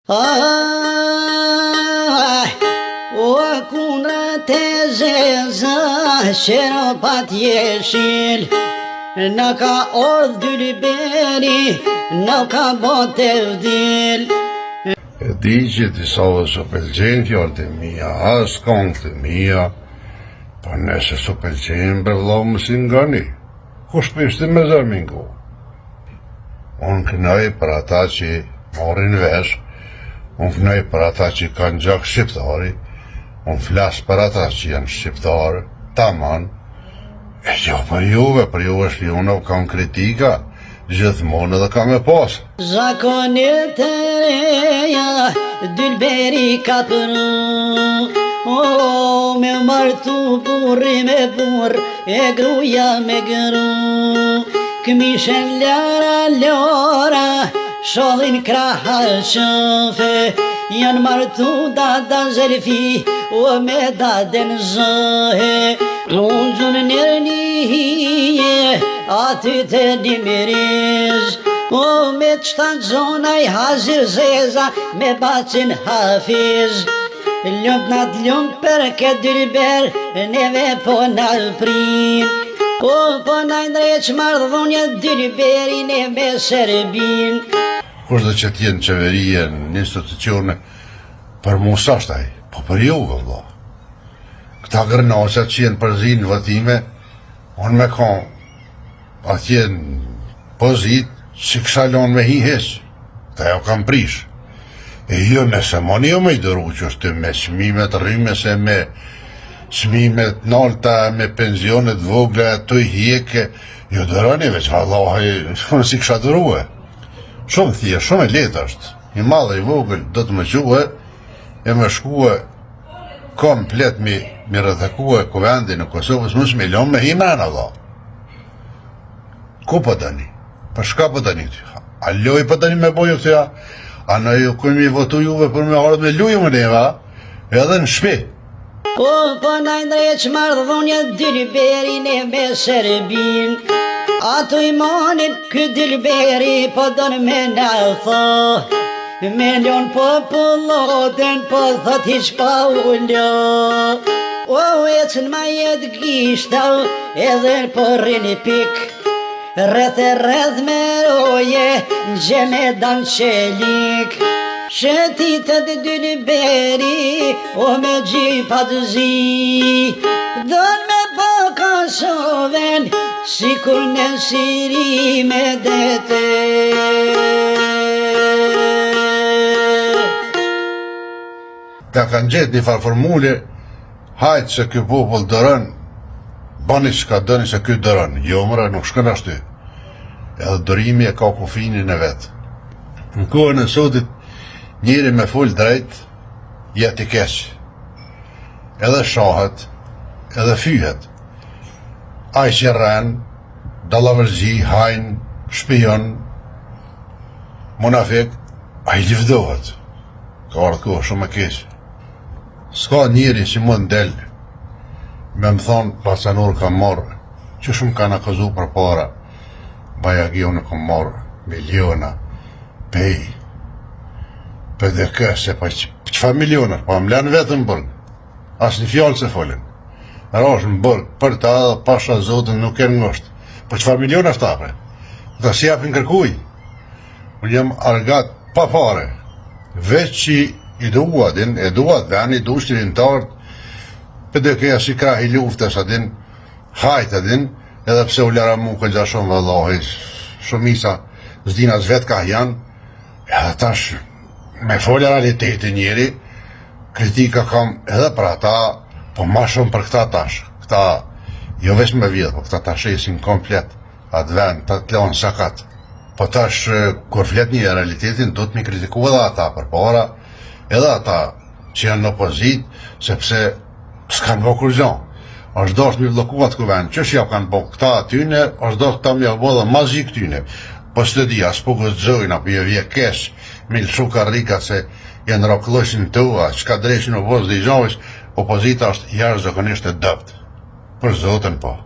O kundra te zeza, shero pat jeshil, në ka ordh dyliberi, në ka bote vdil. E di që disa dhe së pëlqen fjallët e mija, as këngët e mija, pa nëse së pëlqen për vlau më si ngani, ku shpishti me zërmingu. Unë kënaj për ata që morin vesh, unë kënaj për ata që kanë gjak shqiptari, unë flasë për ata që janë shqiptarë, taman, e jo për juve është unë kam kritika, gjithmonë edhe kam e pasë. Zakonit e reja, dylberi ka përru, me martu burri me burr, e gruja me gru, këmishen lara lora, shodhin kraha qëfe, janë martu dada zërfi, o me daden zëhe, runxun nërnije, aty të dimiriz, o me qëtan zonaj hazir zeza, me bacin hafiz. Ljump nat ljump për këtë dylber, neve po në prin, po në ndreq mardhunja dylberi neve Serbin. Kushtë dhe që t'jenë qeverije në institucione, për mu sashtaj, po për ju, vëllo. Këta gërnasat që jenë përzinë vëtime, unë me kam atjenë pozit që kësha lonë me hi heqë, ta jo kam prish. E jo nëse moni jo me i dëru që është me shmimet rrime se me shmimet nalta, me pensionet vogle, të i hjeke, jo dërani veç vallahi, si kësha dëruhe. Shumë thje, shumë e letë është. I madhe i vogël do të më quhe, e më shkue komplet mi rëthekue kuvendin në Kosovës, mësë milion me himen, Allah. Ku për dëni? Për shka për dëni të? A loj për dëni me bojo këtë ja? A në ju kënë mi votu juve për me ardhë me lujë më neva, edhe në shpi. Po në ndreq mardhunja dylberi neve Serbin, ato i monit këtë dylberi po donë me në tho, milion populloten po thot hiq pa ulljo, o ecën ma jetë gishta edhe në porrin i pik, rreth e rreth me roje në gjeme dan qelik, shëtitet dylberi o me gjipat zi, don me po Kosoven si kur në siri me dete. Ka kanë gjetë një farë formule, hajtë se kjo popull dërën, bani që ka dëni se kjo dërën, jo mëra nuk shkën ashtu, edhe dërimi e ka kufinin e vetë. Në kohën e sotit, njëri me full drejt, jeti keqë, edhe shahet, edhe fyhet. Aj që rren, dalavërgji, hajnë, shpion, munafik, aj livdohet. Ka ardhë kohë shumë e keqë. Ska njëri që mund del, me më thonë, pasanur kam marrë, që shumë kanë akazu për para, bajagio në kam marrë, miliona, pej, për dhe këse, pa qëfa milioner, pa më lanë vetën në bërgë, asë një fjallë se folin, rashë në bërgë, për ta dhe pasha zotën nuk e në ngështë, për qëfa milioner është apre, dhe si apin kërkuj, unë jam argat pa pare, veç që i duadin, e duad veni, du shtirin të ardë, për dhe këja si ka i luftës adin, hajtë adin, edhe pse u lara mu kënë gja shumë vëllohi, shumisa zdina zvet ka janë, edhe tash, me folja realitetin njeri, kritika kam edhe për ata, po ma shumë për këta tash, këta, jo vesh me vjetë, po këta tash esin komplet, atë vend, të të leon sakat, po tash, kur flet një realitetin, do të mi kritiku edhe ata për para, edhe ata që janë në opozit, sepse s'kanë bo kur gjon. është doshtë mi vlokuat këven, që shja kanë bo këta atyne, është doshtë ta mi abo dhe mazi këtyne. Po së të di, as po gëzojnë, apo je vje kesh, mi lëshu ka rika se jenë roklëshin të ua, që ka dreshin u vozë dhe i zhovish, opozita është jarë zakonisht e dëpt. Për zotën po.